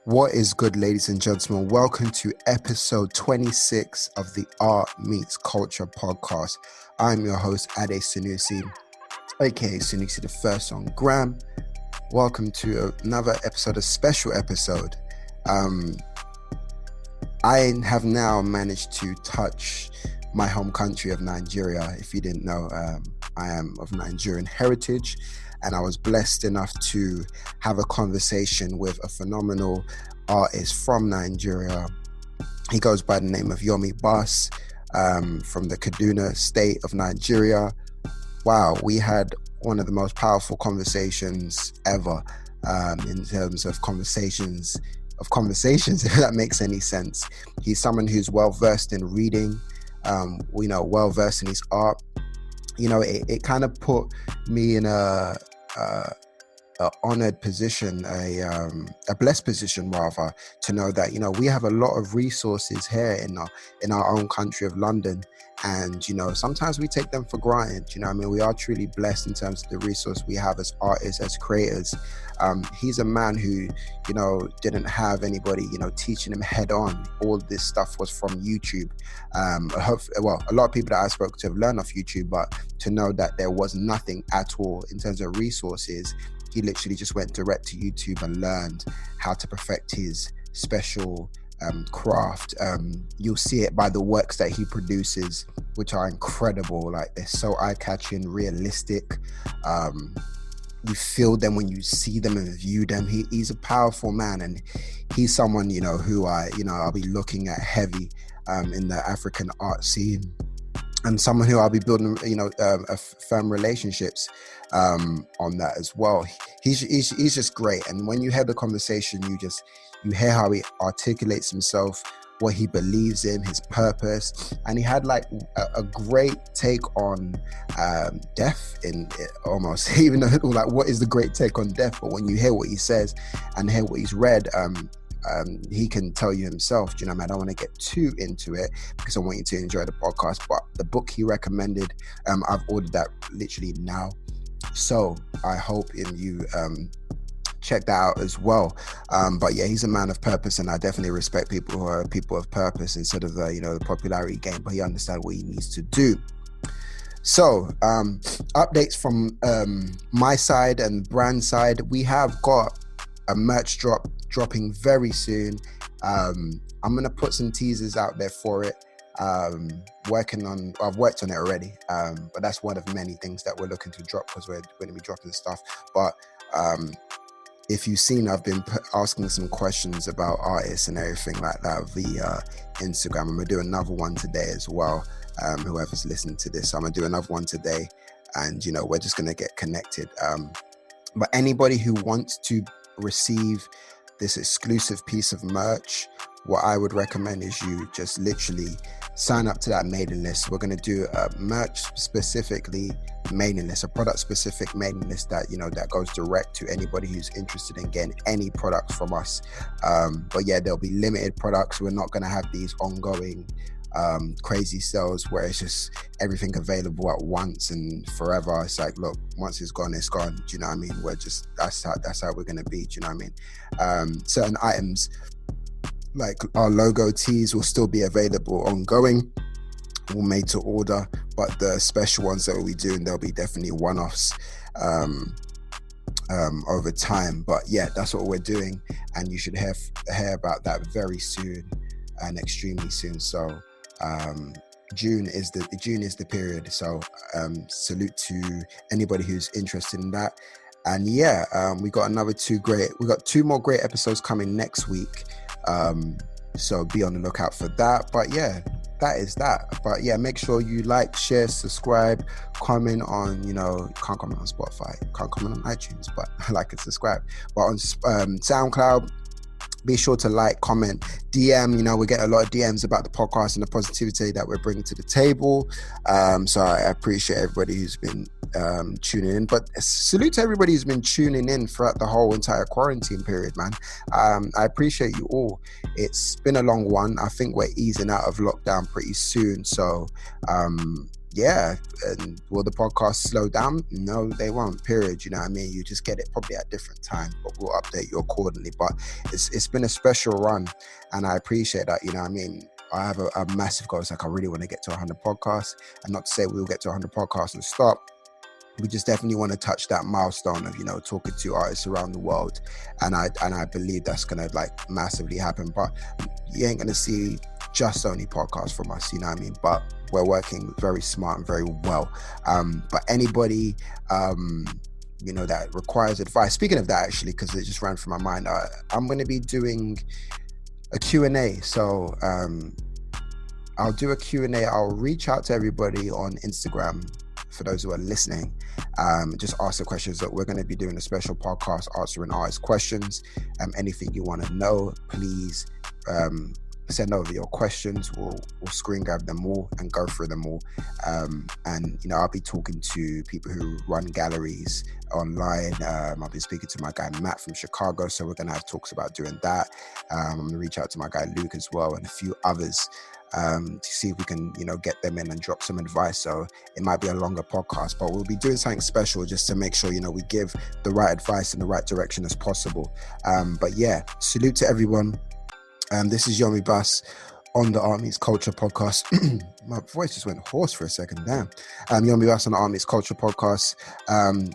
What is good, ladies and gentlemen? Welcome to episode 26 of the Art Meets Culture podcast. I'm your host, Ade Sunusi, aka Sunusi the First on Gram. Welcome to another episode, a special episode. I have now managed to touch my home country of Nigeria. If you didn't know, I am of Nigerian heritage. And I was blessed enough to have a conversation with a phenomenal artist from Nigeria. He goes by the name of Yomi Bas, from the Kaduna State of Nigeria. Wow, we had one of the most powerful conversations ever, in terms of conversations, if that makes any sense. He's someone who's well-versed in reading, well-versed in his art. It kind of put me in a honored position, a blessed position rather, to know that we have a lot of resources here in our own country of London, and sometimes we take them for granted. We are truly blessed in terms of the resource we have as artists, as creators. He's a man who didn't have anybody teaching him head on. All this stuff was from YouTube. A lot of people that I spoke to have learned off YouTube, but to know that there was nothing at all in terms of resources, he literally just went direct to YouTube and learned how to perfect his special craft. You'll see it by the works that he produces, which are incredible. Like, they're so eye-catching, realistic. You feel them when you see them and view them. He's a powerful man, and he's someone who I'll be looking at heavy in the African art scene, and someone who I'll be building firm relationships on that as well. He's just great, and when you hear the conversation, you hear how he articulates himself, what he believes in, his purpose. And he had like a great take on death, in it almost, even though like, what is the great take on death? But when you hear what he says and hear what he's read, he can tell you himself. I don't want to get too into it because I want you to enjoy the podcast. But the book he recommended, I've ordered that literally now, so I hope you check that out as well. But yeah, he's a man of purpose, and I definitely respect people who are people of purpose instead of the popularity game. But he understands what he needs to do. So updates from my side and brand side. We have got a merch dropping very soon. I'm gonna put some teasers out there for it. I've worked on it already, but that's one of many things that we're looking to drop, because we're going to be dropping stuff. But if you've seen, I've been asking some questions about artists and everything like that via Instagram. I'm gonna do another one today as well. Whoever's listening to this, I'm gonna do another one today, and we're just gonna get connected. But anybody who wants to receive this exclusive piece of merch, what I would recommend is you just literally sign up to that mailing list. We're going to do a merch specifically mailing list, a product specific mailing list that that goes direct to anybody who's interested in getting any products from us. But yeah, there'll be limited products. We're not going to have these ongoing crazy sales where it's just everything available at once and forever. It's like, look, once it's gone, it's gone. Do you know what I mean? We're just, that's how we're gonna be. Do you know what I mean? Certain items like our logo tees will still be available ongoing, all made to order, but the special ones that we'll be doing, there'll be definitely one-offs over time. But yeah, that's what we're doing, and you should hear about that very soon, and extremely soon. So June is the period. So salute to anybody who's interested in that. And yeah, we got two more great episodes coming next week. So be on the lookout for that. But yeah, that is that. But yeah, make sure you like, share, subscribe, comment on, can't comment on Spotify, can't comment on iTunes, but like and subscribe. But on SoundCloud, be sure to like, comment, DM. We get a lot of DMs about the podcast and the positivity that we're bringing to the table. So I appreciate everybody who's been tuning in. But salute to everybody who's been tuning in throughout the whole entire quarantine period, man. I appreciate you all. It's been a long one. I think we're easing out of lockdown pretty soon. So yeah, and will the podcast slow down? No, they won't. Period. You know what I mean? You just get it probably at different times, but we'll update you accordingly. But it's been a special run, and I appreciate that. You know what I mean? I have a massive goal. It's like I really want to get to 100 podcasts, and not to say we'll get to 100 podcasts and stop. We just definitely want to touch that milestone of, you know, talking to artists around the world, and I believe that's gonna like massively happen. But you ain't gonna see just only podcasts from us, you know what I mean? But we're working very smart and very well. But anybody you know, that requires advice, speaking of that, actually, because it just ran through my mind, I'm going to be doing a Q&A. So I'll do a Q&A. I'll reach out to everybody on Instagram. For those who are listening, just ask the questions. That we're going to be doing a special podcast answering artist questions. Anything you want to know, please send over your questions. We'll screen grab them all and go through them all. And you know, I'll be talking to people who run galleries online. I'll be speaking to my guy Matt from Chicago, so we're going to have talks about doing that. I'm going to reach out to my guy Luke as well, and a few others, to see if we can, you know, get them in and drop some advice. So it might be a longer podcast, but we'll be doing something special just to make sure, you know, we give the right advice in the right direction as possible. But yeah, salute to everyone. This is Yomi Bas on the Art Meets Culture podcast. My voice just went hoarse for a second. Damn. Yomi Bas on the Art Meets Culture podcast.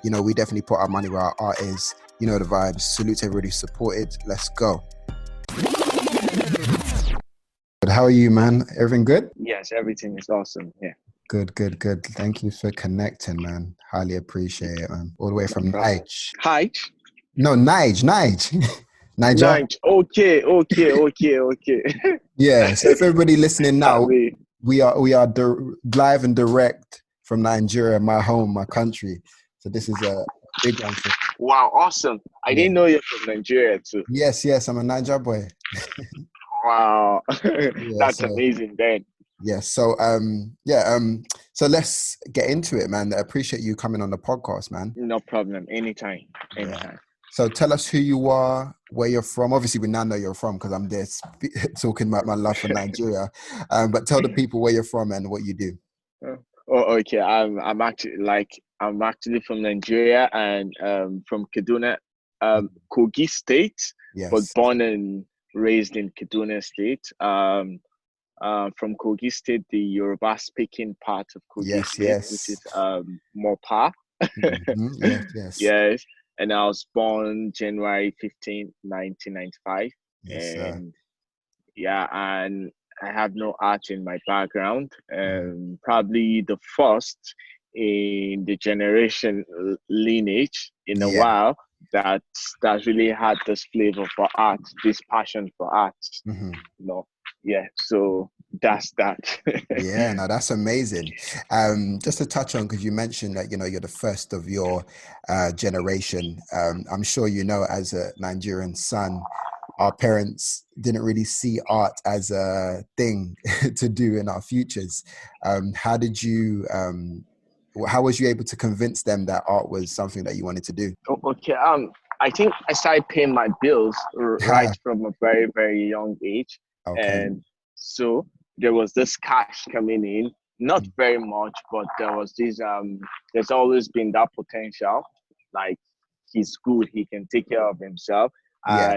You know, we definitely put our money where our art is. You know the vibes. Salute to everybody who supported. Let's go. How are you, man? Everything good? Yes, everything is awesome. Yeah. Good. Thank you for connecting, man. Highly appreciate it, man. All the way from Nige. Hi. No, Nige. Niger. Nige. Okay. Yeah. So if everybody listening now, we are live and direct from Nigeria, my home, my country. So this is a big one. Wow, awesome. I didn't know you're from Nigeria too. Yes, I'm a Niger boy. Wow. That's amazing, then. Yeah. So so let's get into it, man. I appreciate you coming on the podcast, man. No problem. Anytime. Yeah. So tell us who you are, where you're from. Obviously, we now know you're from because I'm there talking about my love for Nigeria. But tell the people where you're from and what you do. Oh, okay. I'm actually from Nigeria and from Kaduna, Kogi State, yes. But born and raised in Kaduna State. From Kogi State, the Yoruba speaking part of Kogi State, which is Mopa. Yes. Yes. And I was born January 15, 1995. Yes, and yeah, and I have no art in my background. Probably the first in the generation lineage in a while that's really had this flavor for art, this passion for art. You know, yeah. So that's that. Yeah, no, that's amazing. Just to touch on, because you mentioned that, you know, you're the first of your generation. I'm sure you know, as a Nigerian son, our parents didn't really see art as a thing to do in our futures. How was you able to convince them that art was something that you wanted to do? Okay. I think I started paying my bills right from a very, very young age. Okay. And so there was this cash coming in, not very much, but there was this, there's always been that potential. Like, he's good, he can take care of himself. Yeah.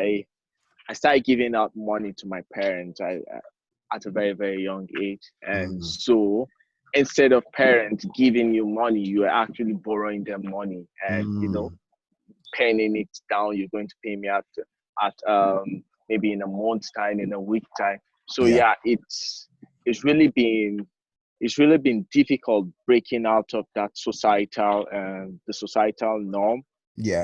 I started giving out money to my parents at a very, very young age. And so instead of parents giving you money, you are actually borrowing them money and, you know, penning it down. You're going to pay me at maybe in a month's time, in a week's time. So yeah, it's really been difficult breaking out of that the societal norm. Yeah,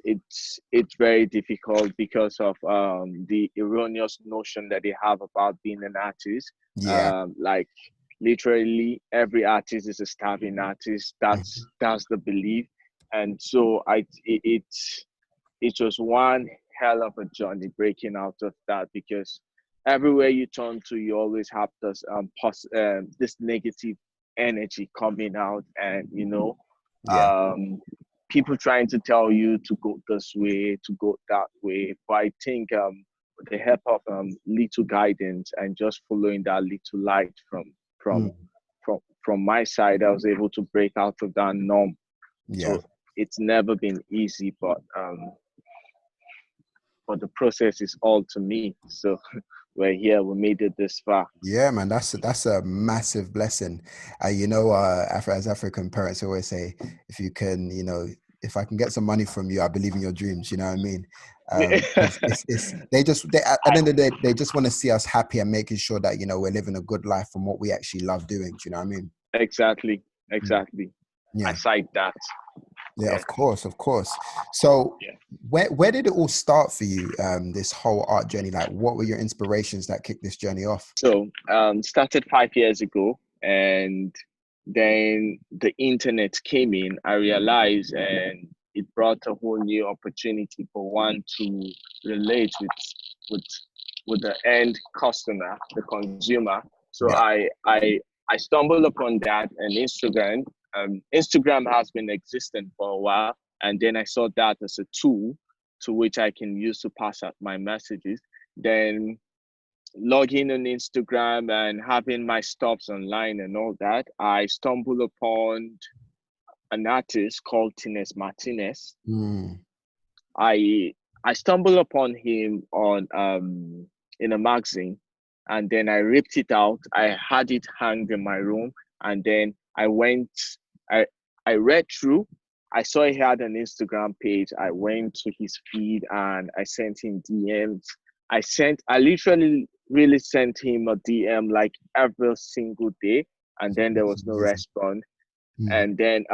it's very difficult because of the erroneous notion that they have about being an artist. Like literally every artist is a starving artist. That's the belief. And so it was one hell of a journey breaking out of that, because everywhere you turn to, you always have this this negative energy coming out, and you know, people trying to tell you to go this way, to go that way. But I think with the help of little guidance and just following that little light from from my side, I was able to break out of that norm. Yeah. So it's never been easy, but the process is all to me. So we're here. We made it this far. Yeah, man, that's a massive blessing. As African parents always say, if you can, if I can get some money from you, I believe in your dreams. You know what I mean? 'Cause it's they at the end of the day, they just want to see us happy and making sure that we're living a good life from what we actually love doing. Do you know what I mean? Exactly. I Yeah. cite that. Yeah, Yeah. of course, of course. So Yeah. where did it all start for you, this whole art journey? Like, what were your inspirations that kicked this journey off? So started 5 years ago, and then the internet came in. I realized, and it brought a whole new opportunity for one to relate with with the end customer, the consumer. So Yeah, I stumbled upon that, and Instagram. Instagram has been existent for a while, and then I saw that as a tool to which I can use to pass out my messages. Then logging on Instagram and having my stops online and all that, I stumbled upon an artist called Tines Martinez. mm, I I stumbled upon him on in a magazine, and then I ripped it out. I had it hanged in my room, and then I I read through. I saw he had an Instagram page. I went to his feed and I sent him DMs. I literally really sent him a DM like every single day, and then there that's was no amazing. response. Mm, And then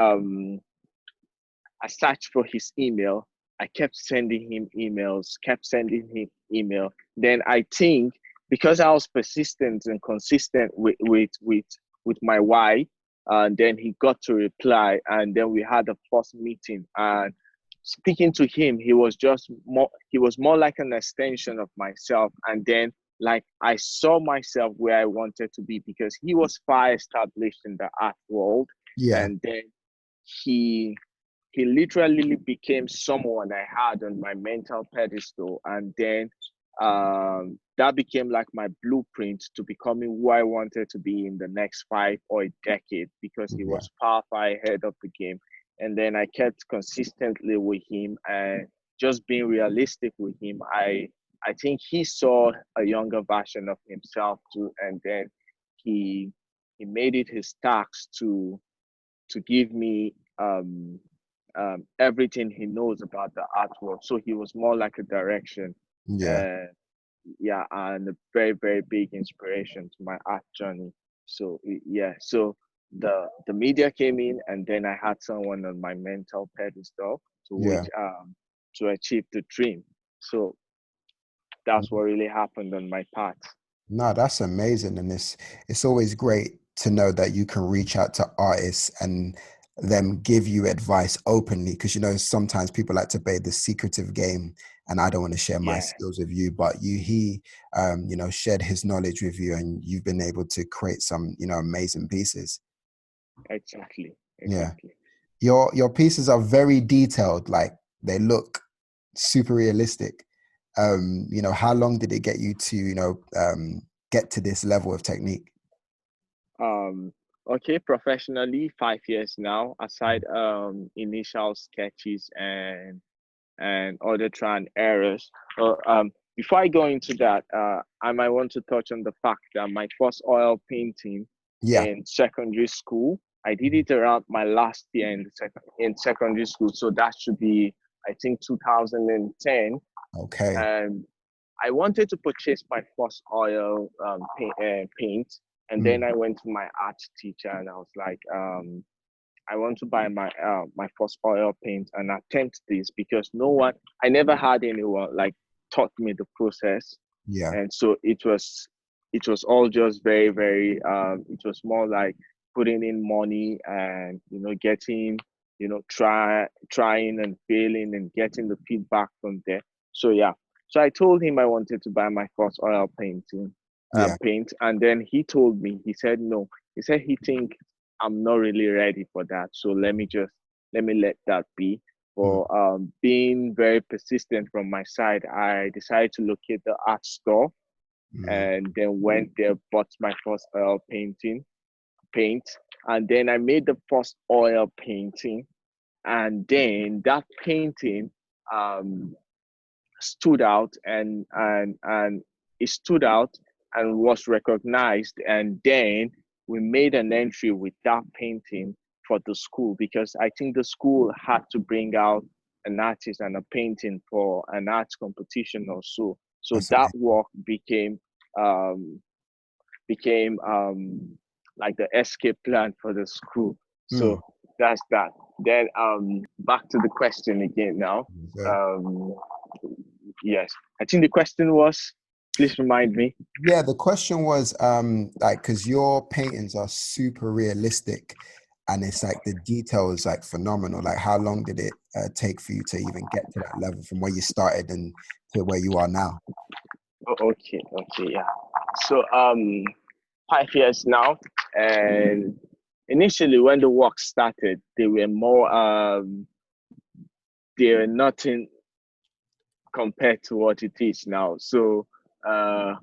I searched for his email. I kept sending him emails, kept sending him email. Then I think because I was persistent and consistent with my why, and then he got to reply, and then we had a first meeting. And speaking to him, he was more like an extension of myself. And then like I saw myself where I wanted to be because he was far established in the art world, yeah, and then he he literally became someone I had on my mental pedestal. And then that became like my blueprint to becoming who I wanted to be in the next 5 or a decade because he yeah, was far, far ahead of the game. And then I kept consistently with him and just being realistic with him. I think he saw a younger version of himself too, and then he he made it his task to give me everything he knows about the artwork. So he was more like a direction, yeah. uh, yeah, and a very very big inspiration to my art journey. So yeah, so the media came in, and then I had someone on my mental pedestal to which Yeah. to achieve the dream. So that's what really happened on my path. No, that's amazing. And it's always great to know that you can reach out to artists and them give you advice openly. Because sometimes people like to play the secretive game and I don't want to share my Yeah, skills with you, but he shared his knowledge with you and you've been able to create some, amazing pieces. exactly, Yeah. exactly. Your pieces are very detailed, like they look super realistic. How long did it get you to, get to this level of technique? Um, okay, professionally, 5 years now. Mm. Aside initial sketches and other trial and errors. Before I go into that, I might want to touch on the fact that my first oil painting Yeah. in secondary school, I did it around my last year in secondary school. So that should be, I think, 2010. Okay. And I wanted to purchase my first oil paint, and then Mm. I went to my art teacher and I was like, I want to buy my first oil paint and attempt this because I never had anyone like taught me the process, Yeah. and so it was all just very very. It was more like putting in money and getting trying and failing and getting the feedback from there. So yeah, so I told him I wanted to buy my first oil Yeah. paint, and then he told me, he said no. He said he think I'm not really ready for that. So let me let that be. Mm. For being very persistent from my side, I decided to locate the art store Mm. and then went there, bought my first oil paint, and then I made the first oil painting, and then that painting um, stood out, and it stood out and was recognized, and then we made an entry with that painting for the school, because I think the school had to bring out an artist and a painting for an arts competition or so. So That's that amazing. work um, became like the escape plan for the school. Mm. So that's that. Then back to the question again now. So, Um yes. I think the question was, please remind me. yeah, the question was like, because your paintings are super realistic, and it's like the detail is like phenomenal. Like, how long did it take for you to even get to that level from where you started and to where you are now? Oh, okay, yeah. So 5 years now, and initially when the work started, they were nothing compared to what it is now. So uh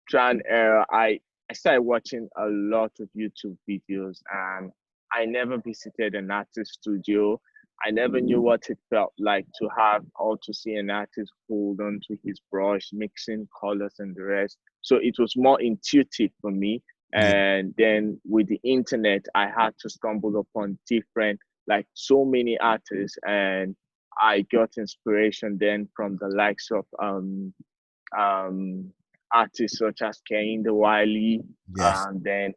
try and error. I started watching a lot of YouTube videos, and I never visited an artist studio. I never knew what it felt like to have or to see an artist hold on to his brush, mixing colors and the rest. So it was more intuitive for me. Yeah. And then with the internet, I had to stumble upon different, like so many artists, and I got inspiration then from the likes of um, artists such as Kehinde Wiley, Yes. and then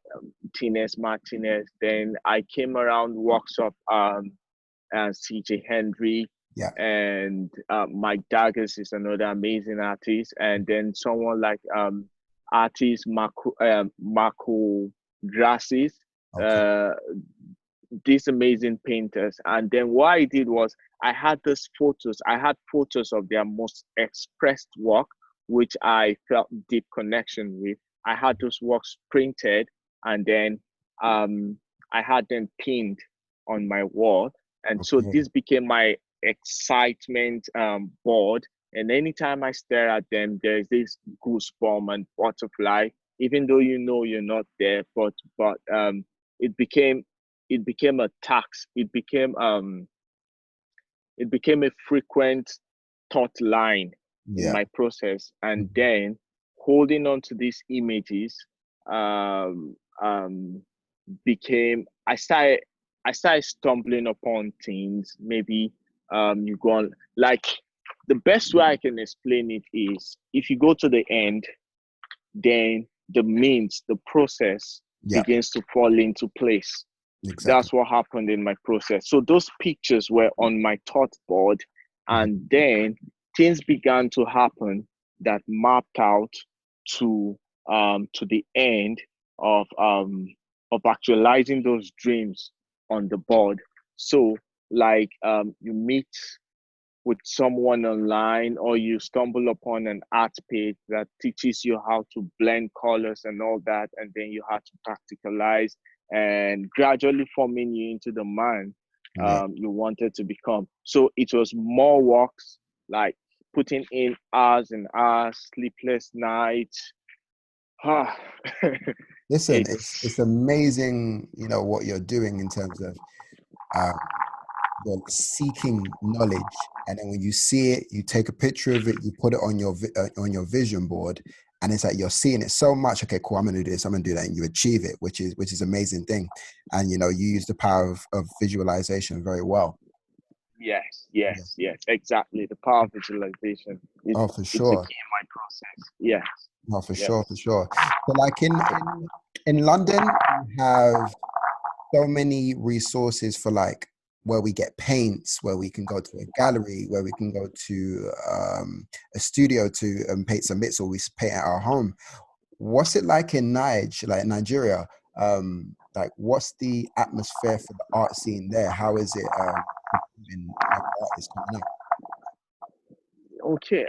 Tines Martinez. Then I came around works of CJ Henry, Yeah. and Mike Daggers is another amazing artist. And then someone like artist Marco Grassis. Okay. Uh, these amazing painters. And then what I did was I had these photos. I had photos of their most expressed work, which I felt deep connection with. I had those works printed, and then um, I had them pinned on my wall. And so Okay. this became my excitement board. And anytime I stare at them, there's this goosebump and butterfly, even though you know you're not there. But it became it became a tax. It became a frequent thought line in Yeah. my process. And Mhm. then holding on to these images um, um, became I started stumbling upon things. Maybe you go on, like, the best way I can explain it is, if you go to the end, then the process Yeah. begins to fall into place. Exactly. That's what happened in my process. So those pictures were on my thought board, Mhm. and then things began to happen that mapped out to the end of actualizing those dreams on the board. So, like, you meet with someone online, or you stumble upon an art page that teaches you how to blend colors and all that, and then you have to practicalize and gradually forming you into the man Yeah. you wanted to become. So it was more works, like putting in hours and hours, sleepless nights. Ah, Listen, it's it's amazing, what you're doing in terms of um, you're seeking knowledge, and then when you see it, you take a picture of it, you put it on your on your vision board, and it's like you're seeing it so much. Okay, cool. I'm gonna do this. I'm gonna do that, and you achieve it, which is amazing thing. And you use the power of visualization very well. yes, Yeah. exactly. The power of visualization is Oh, for it's the sure. key in my process. Yes, No, for yes. sure, for sure. So, like in London, you have so many resources for like where we get paints, where we can go to a gallery, where we can go to a studio to paint some bits, or we paint at our home. What's it like in Nigeria? Like, what's the atmosphere for the art scene there? How is it in art is coming up? Okay.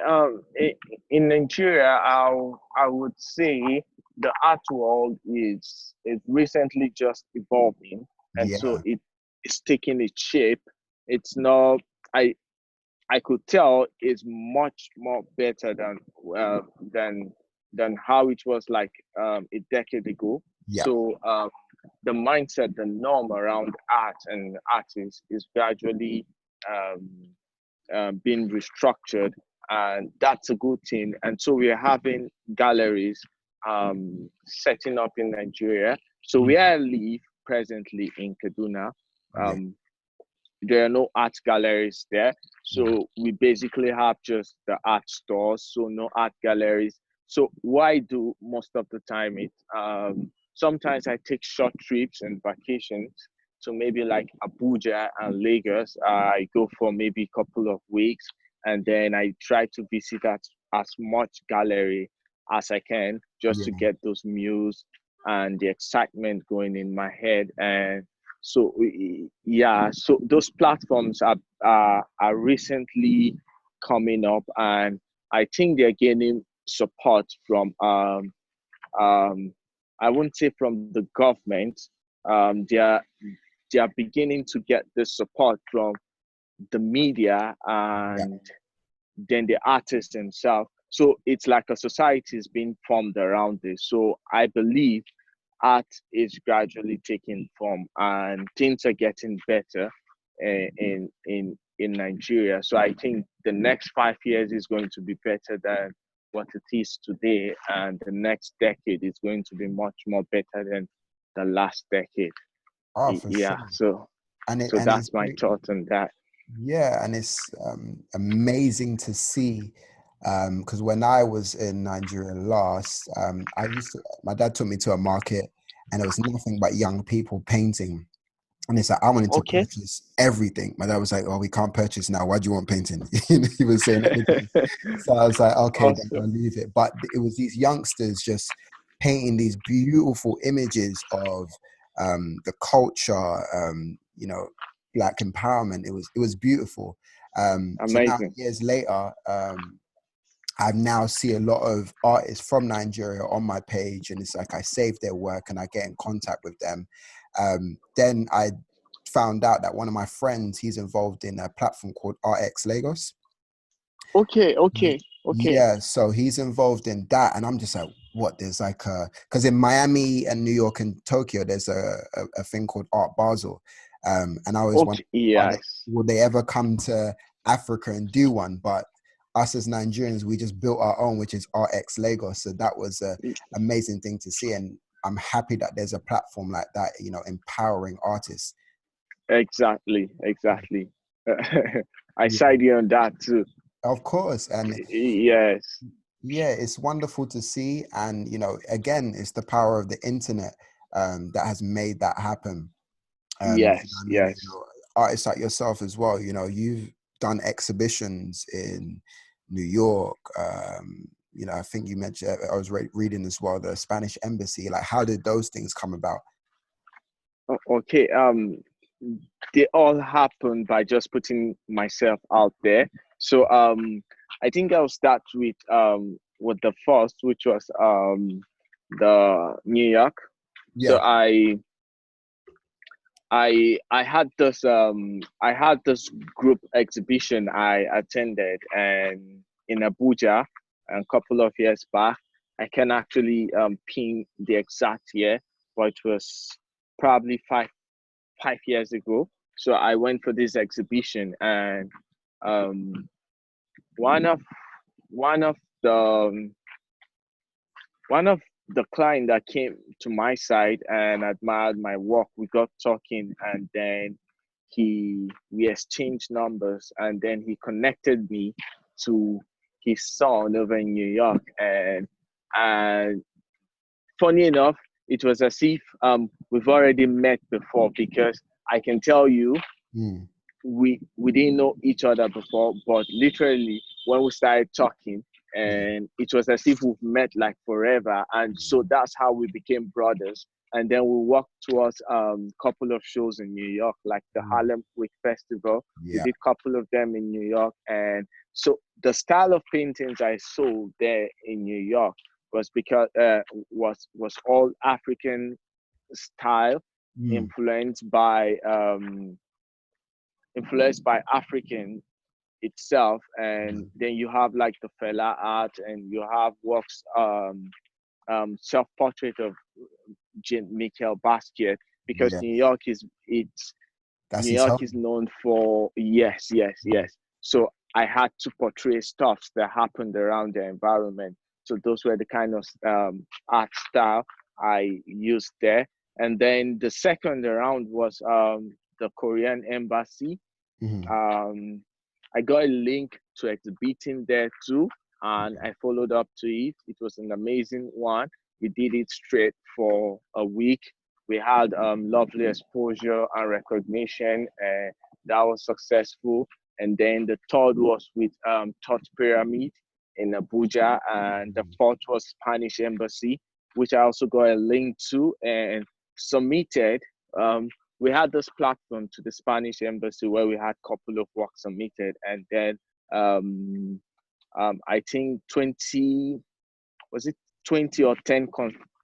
In Nigeria, I would say the art world is recently just evolving, and so Yeah, it is taking its shape. It's not. I I could tell it's much more better uh, than than how it was like a decade ago. yeah, So mindset, the norm around art and artists is gradually um, being restructured, and that's a good thing. And so we are having galleries setting up in Nigeria. So Mm. where I live presently in Kaduna, Yeah. um, there are no art galleries there. Mm. So we basically have just the art stores, so no art galleries. So what I do most of the time is sometimes I take short trips and vacations. So maybe like Abuja and Lagos, I go for maybe a couple of weeks, and then I try to visit as much gallery as I can, just to Yeah. get those muse and the excitement going in my head. And so yeah, so those platforms are recently coming up, and I think they're gaining support from um I wouldn't say from the government. They are beginning to get the support from the media Yeah. and then the artist himself. So it's like a society is being formed around this. So I believe art is gradually taking form and things are getting better in Nigeria. So I think the next 5 years is going to be better than what it is today, and the next decade is going to be much more better than the last decade. Oh, for Yeah. sure. So And it's that's my thought on that. yeah, and it's amazing to see because when I was in Nigeria last, my dad took me to a market and there was nothing but young people painting. And it's like, I wanted to Okay. purchase everything. My dad was like, oh, we can't purchase now. Why do you want painting? He was saying anything. So I was like, okay, then Awesome. I'll leave it. But it was these youngsters just painting these beautiful images of the culture, Black empowerment. It was beautiful. So now Amazing. years later, I now see a lot of artists from Nigeria on my page, and it's like I save their work and I get in contact with them. Then I found out that one of my friends, he's involved in a platform called RX Lagos. Okay, Ye- okay, okay, Yeah, so he's involved in that, and I'm just like, what? There's like because in Miami and New York and Tokyo, there's a thing called Art Basel, and I always wonder, okay. Yes. will they ever come to Africa and do one? But us as Nigerians, we just built our own, which is RX Lagos. So that was a amazing thing to see, and I'm happy that there's a platform like that, empowering artists. Exactly, exactly. I Yeah, side you on that too. of course, and Yes, yeah, it's wonderful to see. And, again, it's the power of the internet that has made that happen. You know yes, what I mean? yes. Artists like yourself as well, you've done exhibitions in New York. I think you mentioned, I was reading as well, the Spanish embassy. Like, how did those things come about? Okay. They all happen by just putting myself out there. So I think I'll start with the first, which was the New York. So Yeah. I had this group exhibition I attended and in Abuja a couple of years back. I can actually pin the exact year, but it was probably five years ago. So I went for this exhibition, and um, one of one of the one of the client that came to my side and admired my work, we got talking, and then we exchanged numbers, and then he connected me to his son over in New York. And funny enough, it was as if we've already met before, because I can tell you Mm. we didn't know each other before, but literally when we started talking, Yeah. and it was as if we've met like forever, and so that's how we became brothers. And then we walked towards couple of shows in New York, like the Mm. Harlem Quick Festival. We Yeah. did a couple of them in New York, and so the style of paintings I saw there in New York was because was all African style, Mm. influenced by African itself. And then you have like the fella art, and you have works self-portrait of Jean Michael Basquiat. because Yeah. That's New his York is home. known for, yes, yes, yes. So I had to portray stuff that happened around the environment. So those were the kind of art style I used there. And then the second round was the Korean embassy. Hmm. I got a link to exhibiting there too, and I followed up to it. It was an amazing one. We did it straight for a week. We had lovely exposure and recognition, and that was successful. And then the third was with Thought Pyramid in Abuja, and the fourth was Spanish Embassy, which I also got a link to and submitted. We had this platform to the Spanish embassy where we had a couple of work submitted, and then um, I think 20, was it 20 or 10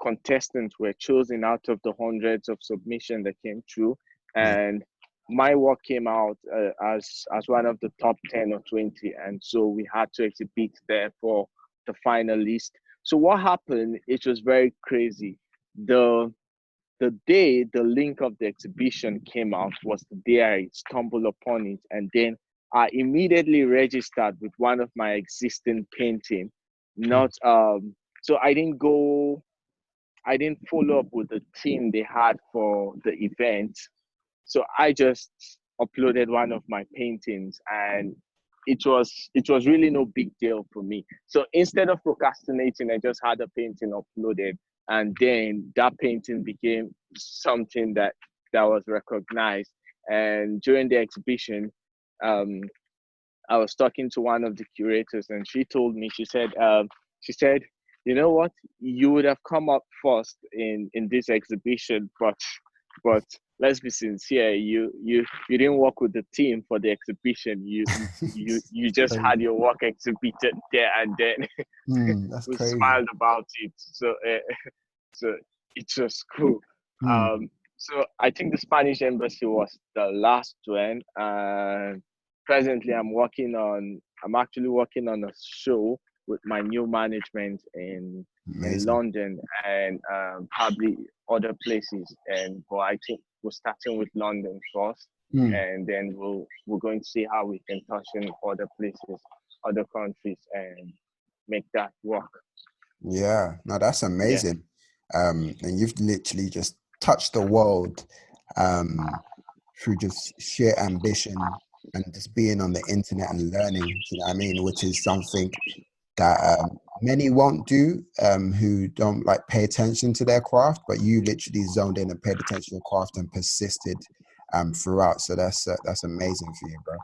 contestants were chosen out of the hundreds of submissions that came through, Yeah. and my work came out as one of the top 10 or 20, and so we had to exhibit there for the finalist. So what happened, it was very crazy. The day the link of the exhibition came out was the day I stumbled upon it, and then I immediately registered with one of my existing painting. Mm. Not so I didn't follow up with the team they had for the event. So I just uploaded one of my paintings, and it was really no big deal for me. So instead of procrastinating, I just had a painting uploaded, and then that painting became something that was recognized. And during the exhibition, um, I was talking to one of the curators, and she told me, she said, you know what, you would have come up first in this exhibition, but let's be sincere, you didn't work with the team for the exhibition. You just had Crazy. your work exhibited there, and then That's we crazy. smiled about it. So so it's just cool. Mm. Um, so I think the Spanish embassy was the last one. And presently, I'm actually working on a show with my new management in Amazing. London and probably other places. And but I think we're starting with London first, Mm. and then we're going to see how we can touch in other places, other countries, and make that work. Yeah, no, that's Yeah. amazing. And you've literally just touched the world um, through just sheer ambition and just being on the internet and learning, do you know what I mean? Which is something that many won't do who don't like pay attention to their craft, but you literally zoned in and paid attention to your craft and persisted throughout. So that's amazing for you, bro.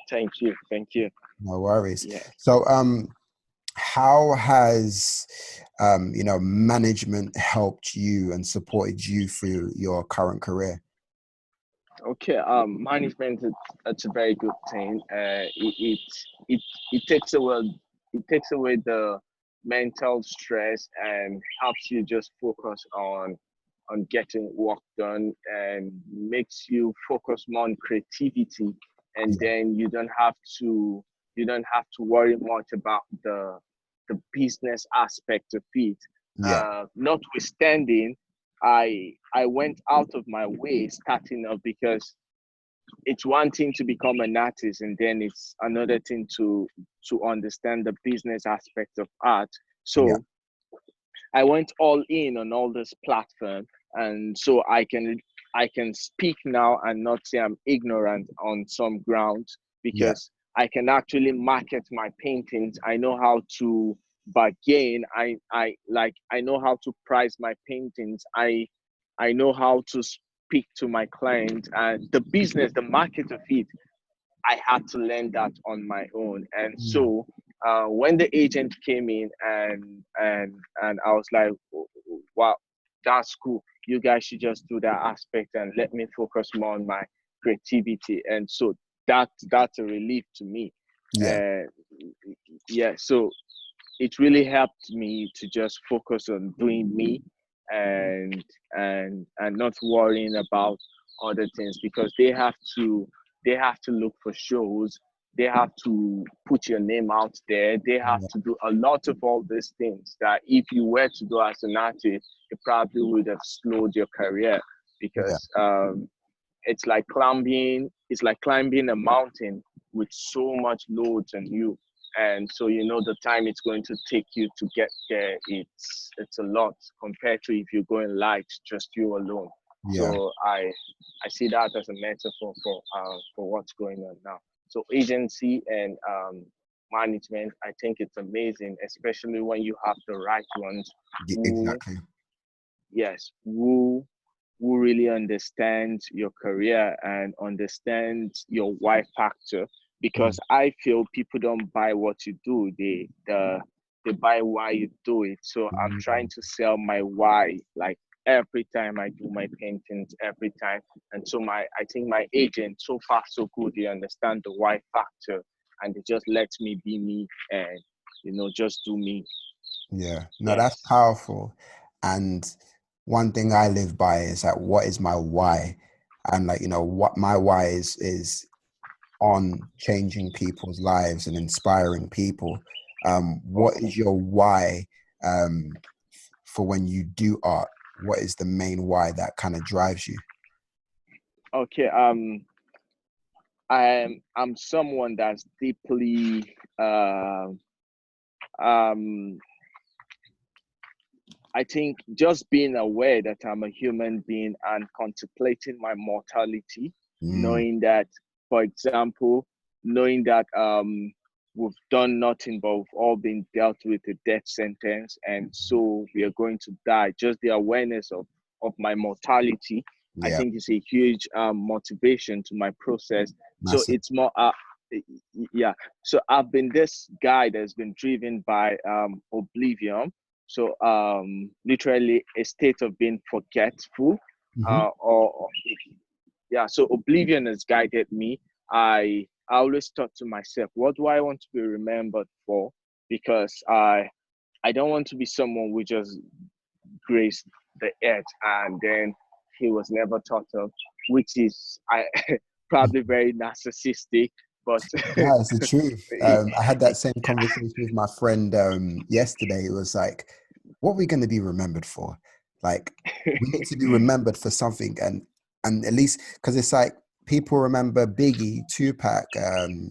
Thank you. Thank you. No worries. Yeah. So how has management helped you and supported you through your current career? Okay. Management it's a very good thing. It it takes away the mental stress and helps you just focus on getting work done and makes you focus more on creativity, and Yeah, then you don't have to worry much about the business aspect of it. yeah, Notwithstanding, I went out of my way starting off because it's one thing to become an artist, and then it's another thing to understand the business aspect of art. yeah, So I went all in on all this platform, and so I can speak now and not say I'm ignorant on some grounds, yeah, because I can actually market my paintings. I know how to bargain. I know how to price my paintings. I know how to speak to my clients, and the business, the market of it, I had to learn that on my own. And mm, so when the agent came in, and I was like, wow, that's cool. You guys should just do that aspect and let me focus more on my creativity. And so that's a relief to me. yeah, Uh, yeah, so it really helped me to just focus on doing me, and and not worrying about other things, because they have to look for shows, they have to put your name out there, they have yeah, to do a lot of all these things that if you were to do as an artist, it probably would have slowed your career. because it's like climbing a mountain with so much loads on you. And so the time it's going to take you to get there, it's a lot compared to if you're going light, just you alone. Yeah. So I see that as a metaphor for what's going on now. So agency and management, I think it's amazing, especially when you have the right ones who, Exactly. yes, who really understands your career and understands your why factor. Because I feel people don't buy what you do, they buy why you do it. So I'm trying to sell my why, like every time I do my paintings, every time. And so I think my agent, so far so good, they understand the why factor, and they just let me be me and just do me. Yeah, no, that's Yes. powerful. And one thing I live by is like, what is my why? And like, what my why is on changing people's lives and inspiring people. What Okay. is your why for when you do art? What is the main why that kind of drives you? Okay. I'm someone that's deeply um I think just being aware that I'm a human being and contemplating my mortality, Mm, knowing that, for example, knowing that we've done nothing but we've all been dealt with a death sentence, and so we are going to die. Just the awareness of my mortality, I yeah, think is a huge motivation to my process. So massive. it's more yeah. So I've been this guy that's been driven by oblivion, so literally a state of being forgetful, Hmm. or yeah. So oblivion has guided me. I always thought to myself, what do I want to be remembered for? Because I don't want to be someone who just graced the earth and then he was never thought of, which is I probably very narcissistic, but No, it's the truth. I had that same conversation with my friend yesterday. It was like, what are we going to be remembered for? Like, we need to be remembered for something, and at least because it's like people remember Biggie, Tupac,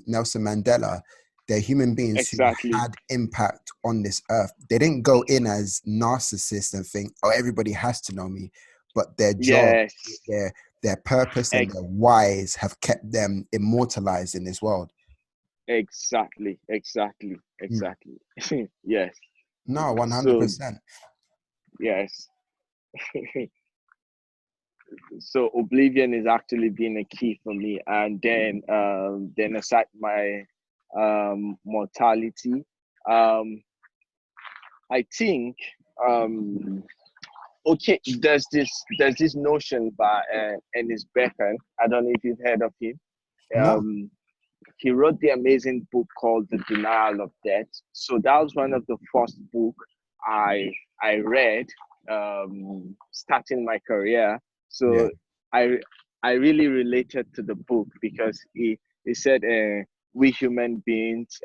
Nelson Mandela. They're human beings who exactly. had impact on this earth. They didn't go in as narcissists and think, oh, everybody has to know me, but their job, Yes. their their purpose, and their whys have kept them immortalized in this world. Exactly, exactly, Mm. exactly. Yes. No, So 100%. yes. So oblivion is actually been a key for me, and then aside my mortality, um, I think um, okay. There's this notion by Ennis Bacon. I don't know if you've heard of him. No. Um, he wrote the amazing book called The Denial of Death. So that was one of the first book I I read starting my career. Yeah. So I I really related to the book because he said we human beings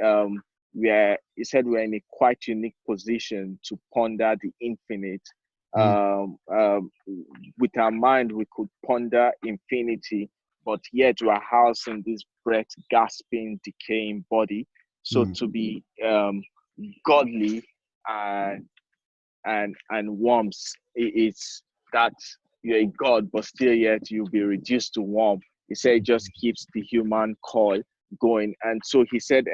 he said we're in a quite unique position to ponder the infinite. Mm, With our mind, we could ponder infinity, but yet we're housed in this breath gasping, decaying body. So mm, to be godly and and warmth, it's that you're a god, but still yet you'll be reduced to warm. He said it just keeps the human coil going. And so he said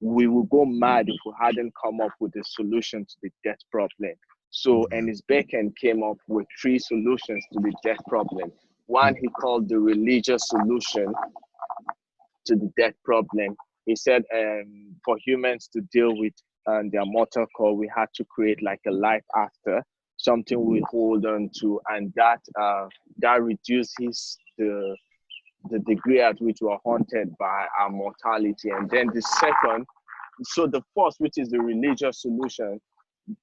we will go mad if we hadn't come up with a solution to the death problem. So, yeah. and his Bacon came up with three solutions to the death problem. One Mm, he called the religious solution to the death problem. He said for humans to deal with their mortal core, we had to create like a life after, something we hold on to, and that reduces the degree at which we're haunted by our mortality. And then the second, so the first, which is the religious solution,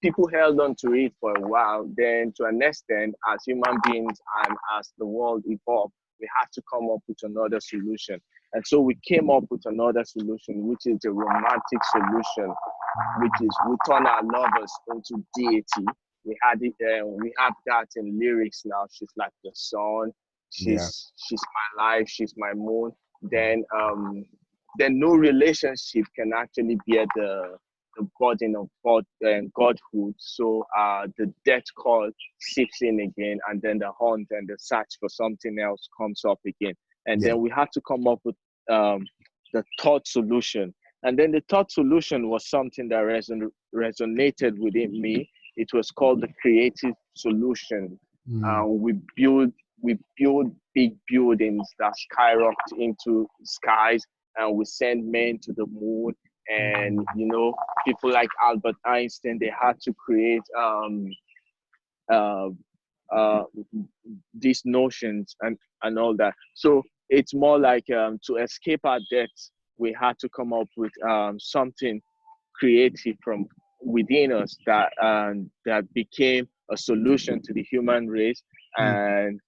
people held on to it for a while. Then, to an extent, as human beings and as the world evolved, we had to come up with another solution. And so we came up with another solution, which is the romantic solution, which is we turn our lovers into deity. we have that in lyrics now. She's like the sun. Yeah. She's my life. She's my moon. Then no relationship can actually bear the burden of God and Godhood. So the death call seeps in again, and then the hunt and the search for something else comes up again. And Yeah. then we had to come up with the third solution. And then the third solution was something that resonated within me. It was called the creative solution. Mm. We build big buildings that skyrocket into skies, and we send men to the moon. And people like Albert Einstein, they had to create uh, uh, these notions and all that. So it's more like to escape our debts, we had to come up with something creative from within us that became a solution to the human race. Mm. And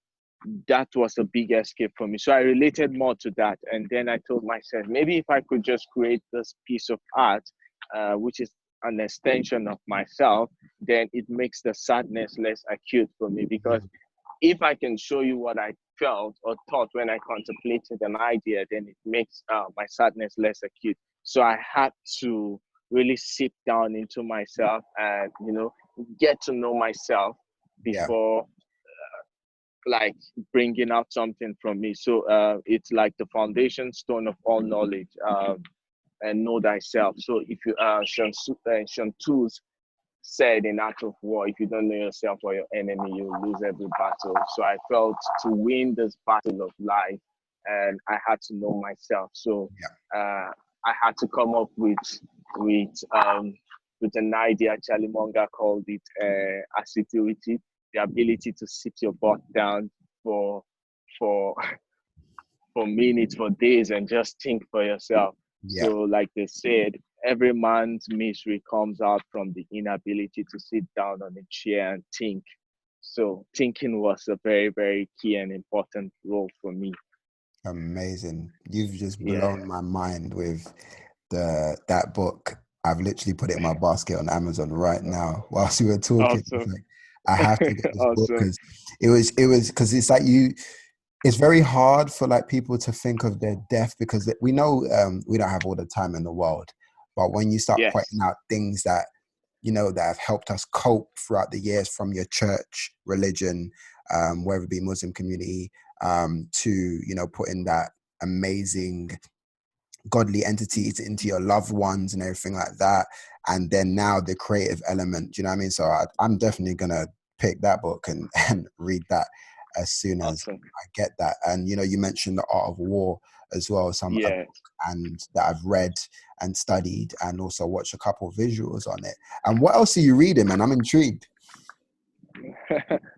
that was a big escape for me. So I related more to that. And then I told myself, maybe if I could just create this piece of art, which is an extension of myself, then it makes the sadness less acute for me. Because if I can show you what I felt or thought when I contemplated an idea, then it makes my sadness less acute. So I had to really sit down into myself and, get to know myself Yeah. before like bringing out something from me. So it's like the foundation stone of all knowledge, and know thyself. So if you Sean Tzu's said in Art of War, if you don't know yourself or your enemy, you lose every battle. So I felt to win this battle of life, and I had to know myself. So I had to come up with an idea. Charlie Munger called it assiduity, the ability to sit your butt down for for for minutes, for days, and just think for yourself. Yeah. So, like they said, every man's misery comes out from the inability to sit down on a chair and think. So, thinking was a very, very key and important role for me. Amazing. You've just Yeah. blown my mind with that book. I've literally put it in my basket on Amazon right now whilst we were talking. It's Awesome. like, I have to get this book Awesome. because it was because it's like it's very hard for like people to think of their death because we know we don't have all the time in the world, but when you start Yes. pointing out things that that have helped us cope throughout the years from your church, religion, whether it be Muslim community, to putting that amazing godly entities into your loved ones and everything like that, and then now the creative element. Do you know what I mean? So I'm definitely gonna pick that book and read that as soon as Awesome. I get that. And you mentioned the Art of War as well, a book Yes. and that I've read and studied, and also watched a couple of visuals on it. And what else are you reading, man? I'm intrigued.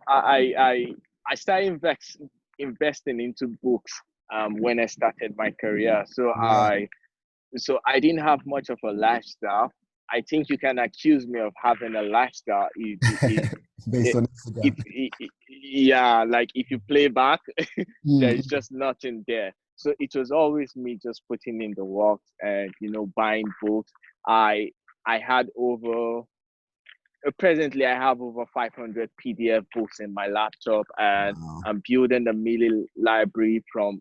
I started investing into books when I started my career. Yeah. So I didn't have much of a lifestyle. I think you can accuse me of having a lifestyle Based if, on if, Instagram. yeah, like if you play back, there is Mm. just nothing there. So it was always me just putting in the work and buying books. I had over presently I have over 500 PDF books in my laptop, and Wow. I'm building a mini library from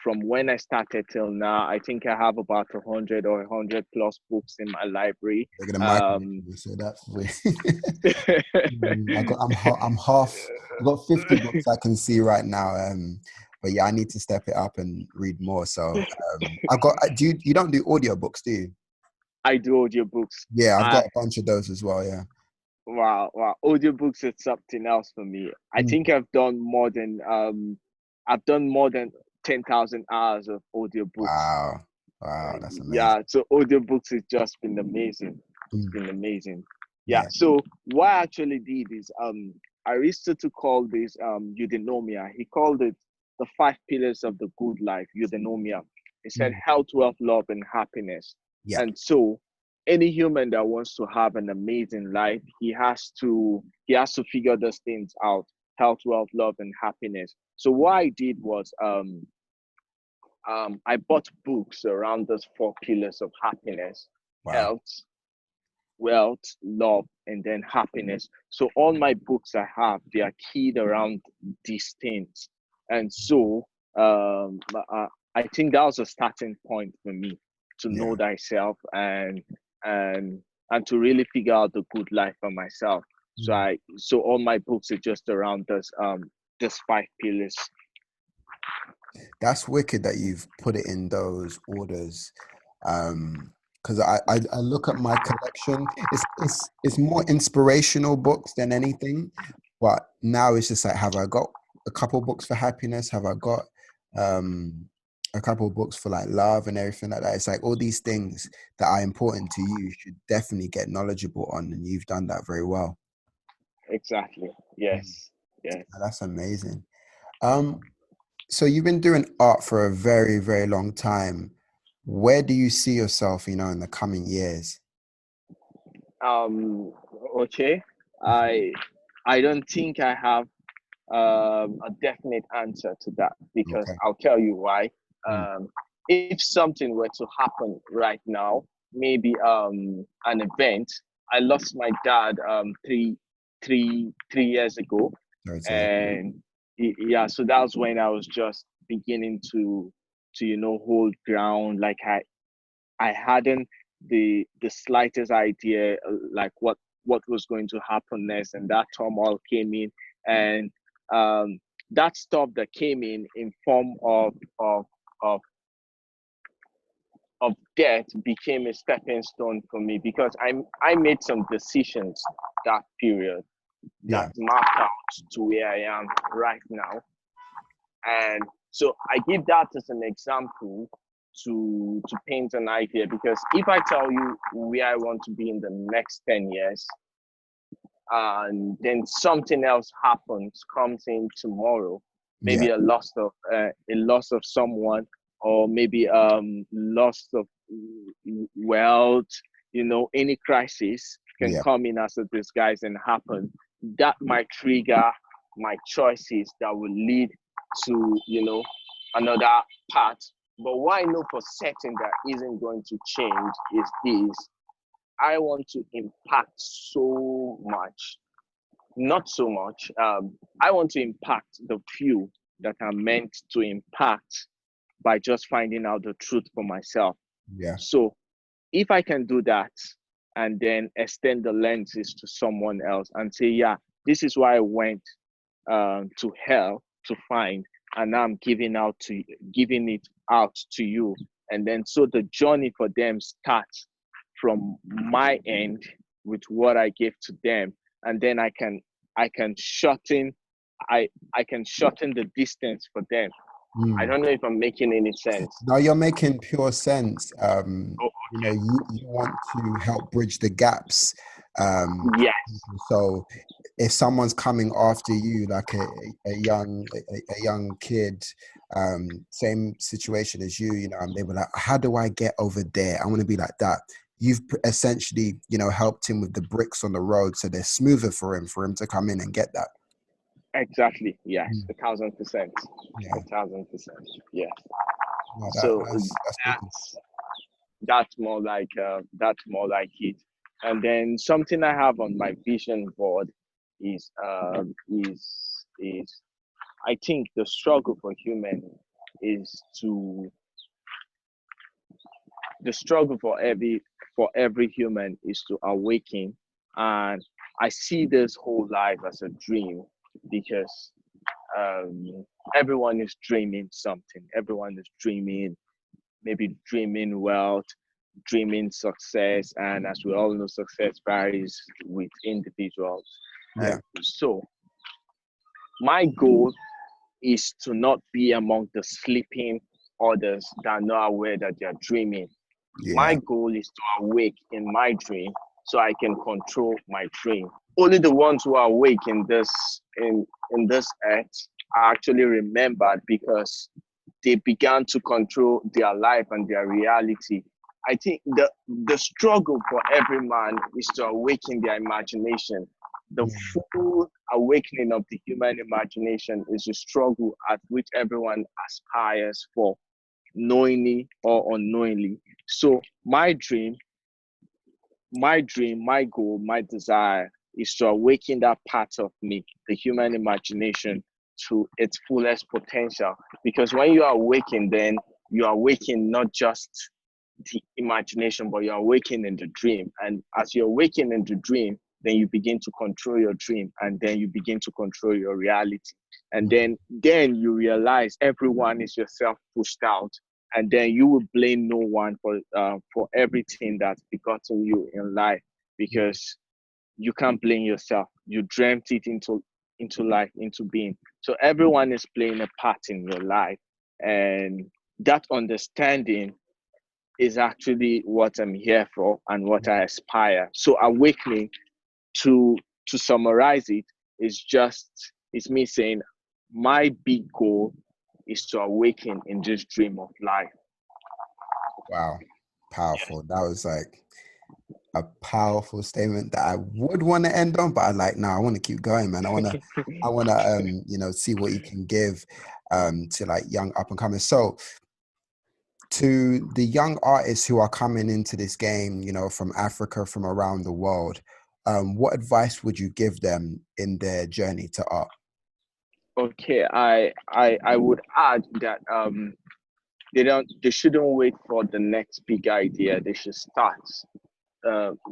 when I started till now. I think I have about 100 or 100 plus books in my library. They're gonna microwave me, so that's weird. I'm half. I've got 50 books I can see right now. But yeah, I need to step it up and read more. So I've got. You don't do audiobooks, do you? I do audiobooks. Yeah, I've got I a bunch of those as well. Yeah. Wow, audiobooks is something else for me. I Mm. think I've done more than 10,000 hours of audiobooks. Wow. Wow, that's amazing. Yeah, so audiobooks has just been amazing. It's Mm. been amazing. Yeah, Yeah. so what I actually did is Aristotle called this eudaimonia. He called it the five pillars of the good life, eudaimonia. He said Mm. health, wealth, love, and happiness. Yeah. And so any human that wants to have an amazing life, he has to figure those things out: health, wealth, love, and happiness. So what I did was I bought books around those four pillars of happiness: Wow. health, wealth, love, and then happiness. So all my books I have, they are keyed around these things. And so I think that was a starting point for me to know Yeah. thyself and and to really figure out the good life for myself. Mm. So all my books are just around this five pillars. That's wicked that you've put it in those orders. Because I look at my collection, it's more inspirational books than anything. But now it's just like, have I got a couple books for happiness? Have I got um a couple of books for like love and everything like that? It's like all these things that are important to you should definitely get knowledgeable on, and you've done that very well. Exactly. Mm. Yes. Yes. That's amazing. Um, So you've been doing art for a very, very long time. Where do you see yourself, in the coming years? Um, okay. I I don't think I have a definite answer to that because Okay. I'll tell you why. Mm. Um, if something were to happen right now, maybe an event. I lost my dad three years ago, Sorry to hear. and yeah, so that was when I was just beginning to hold ground. Like I hadn't the slightest idea like what was going to happen next, and that turmoil came in, and um, that stuff that came in form of of death became a stepping stone for me because I made some decisions that period that Yeah. mapped out to where I am right now. And so I give that as an example to paint an idea because if I tell you where I want to be in the next 10 years, and then something else happens, comes in tomorrow, Yeah. maybe a loss of someone, or maybe loss of wealth, any crisis can Yeah. come in as a disguise and happen. That might trigger my choices that will lead to another path. But what I know for certain that isn't going to change is this: I want to impact so much, not so much. I want to impact the few that are meant to impact by just finding out the truth for myself. Yeah. So if I can do that and then extend the lenses to someone else and say, yeah, this is why I went to hell to find, and now I'm giving it out to you, and then so the journey for them starts from my end with what I gave to them, and then I can shorten I can shorten the distance for them. I Mm. don't know if I'm making any sense. Now you're making pure sense. You want to help bridge the gaps. Yes, So if someone's coming after you, like a young kid, same situation as you, and they were like, how do I get over there? I want to be like that. You've essentially, helped him with the bricks on the road so they're smoother for him to come in and get that. exactly. Yes, Mm. 1,000%. Yeah. 1,000%. Yes. No, So that's wicked. that's more like it. And then something I have on my vision board is I think the struggle for human is to the struggle for every human is to awaken. And I see this whole life as a dream because um, everyone is dreaming something. Everyone is dreaming, maybe dreaming wealth, dreaming success. And as we all know, success varies with individuals. Yeah. And so my goal is to not be among the sleeping others that are not aware that they are dreaming. My Yeah. goal is to awake in my dream so I can control my dream. Only the ones who are awake in this earth are actually remembered because they began to control their life and their reality. I think the struggle for every man is to awaken their imagination. The Mm. full awakening of the human imagination is a struggle at which everyone aspires for, knowingly or unknowingly. So my dream my dream, my goal, my desire is to awaken that part of me, the human imagination, to its fullest potential. Because when you are awakened, then you are awakened not just the imagination, but you're awakened in the dream. And as you're awakened in the dream, then you begin to control your dream, and then you begin to control your reality. And then you realize everyone is yourself pushed out, and then you will blame no one for everything that's begotten you in life, because you can't blame yourself. You dreamt it into life, into being. So everyone is playing a part in your life, and that understanding is actually what I'm here for and what I aspire. So awakening, to summarize it, it's me saying my big goal is to awaken in this dream of life. Wow, powerful. That was like a powerful statement that I would want to end on, but I like, no, I want to keep going, man. I want to, see what you can give, to like young up and coming. So to the young artists who are coming into this game, from Africa, from around the world, what advice would you give them in their journey to art? Okay, I would add that they shouldn't wait for the next big idea. They should start.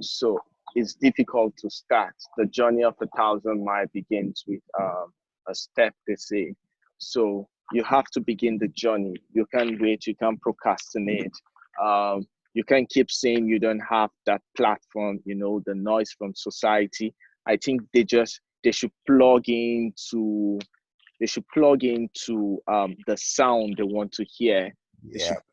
So it's difficult to start. The journey of 1,000 miles begins with a step, they say. So you have to begin the journey. You can't wait. You can't procrastinate. You can't keep saying you don't have that platform. The noise from society. I think they should plug into the sound they want to hear. They Yeah. should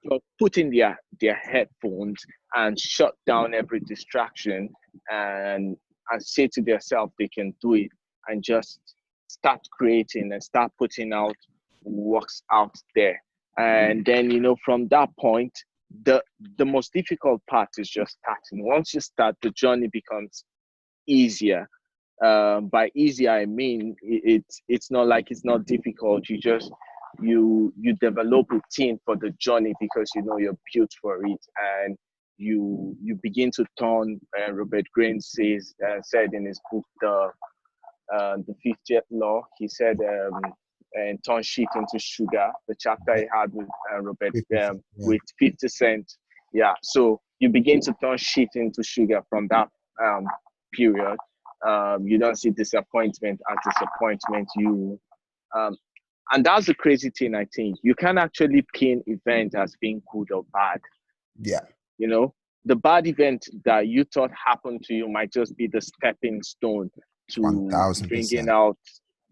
put in their headphones and shut down every distraction, and say to themselves they can do it, and just start creating and start putting out works out there. And then from that point, the most difficult part is just starting. Once you start, the journey becomes easier. By easy I mean it's not like it's not difficult. You develop routine for the journey, because you're built for it, and you begin to turn. Robert Greene said in his book, the 50th law. He said, and turn shit into sugar. The chapter he had with Robert, 50, yeah. with 50 Cent. Yeah, so you begin to turn shit into sugar from that period. You don't see disappointment as disappointment. And that's the crazy thing. I think you can actually pin event as being good or bad. Yeah. The bad event that you thought happened to you might just be the stepping stone to 1000%. bringing out,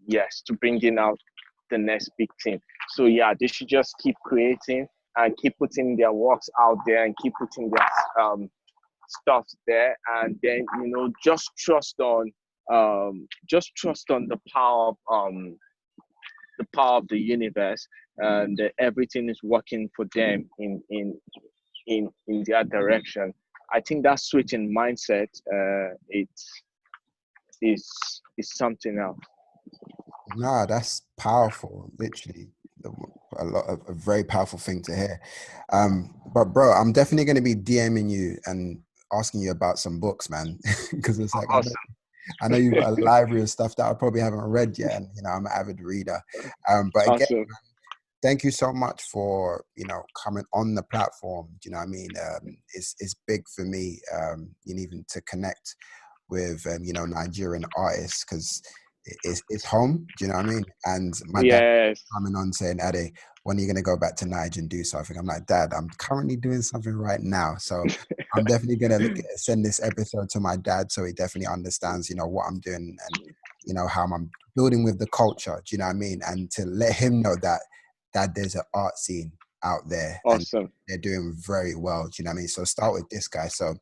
to bringing out the next big thing. So yeah, they should just keep creating and keep putting their works out there, and keep putting their stuff there, and then just trust on the power of the universe, and that everything is working for them in their direction. I think that switch in mindset, is something else. No, that's powerful. Literally, a very powerful thing to hear. But bro, I'm definitely going to be DMing you and asking you about some books, man, because it's like Awesome. I know you've got a library of stuff that I probably haven't read yet, and I'm an avid reader. But again, Awesome. thank you so much for coming on the platform. Do you know what I mean? It's big for me, even to connect with Nigerian artists, because it's home. Do you know what I mean? And my dad Yes. coming on saying, "Ade, when are you gonna go back to Niger and do something?" I'm like, "Dad, I'm currently doing something right now." So I'm definitely gonna send this episode to my dad, so he definitely understands, what I'm doing, and how I'm building with the culture. Do you know what I mean? And to let him know that there's an art scene out there, and Awesome. they're doing very well. Do you know what I mean? So start with this guy. So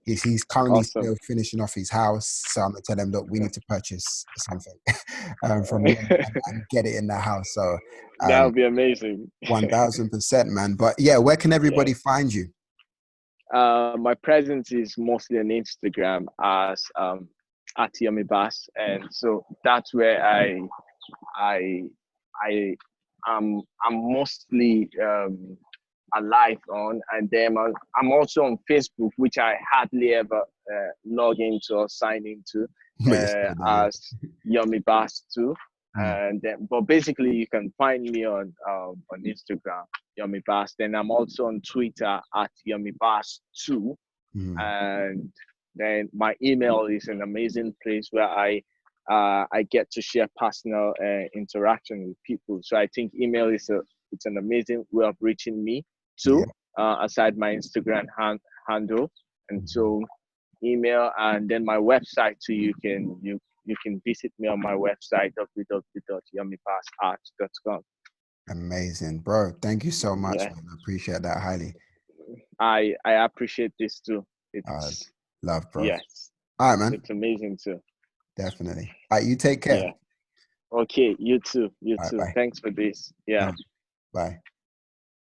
he's currently Awesome. still finishing off his house. So I'm gonna tell him, look, we need to purchase something from you and get it in the house. So That would be amazing. 1000%, man. But yeah, where can everybody find you? My presence is mostly on Instagram as at Yomi Bas, and so that's where I I'm mostly alive on. And then I'm also on Facebook, which I hardly ever log into or sign into, But you're still there, as Yomi Bas too. yeah. And then, but basically, you can find me on Instagram, Yomi Bas. Then I'm also on Twitter at Yomi Bas too. And then my email is an amazing place where I get to share personal interaction with people. So I think email is it's an amazing way of reaching me too, aside my Instagram handle. And so email, and then my website too. You can visit me on my website www.yomibasart.com. Amazing, bro. Thank you so much, Yeah, man. I appreciate that highly. I appreciate this too. It's Love, bro. yes, All right, man. it's amazing too. Definitely. All right, you take care. Yeah. Okay, you too. You All right, too. bye. Thanks for this. Yeah. Bye.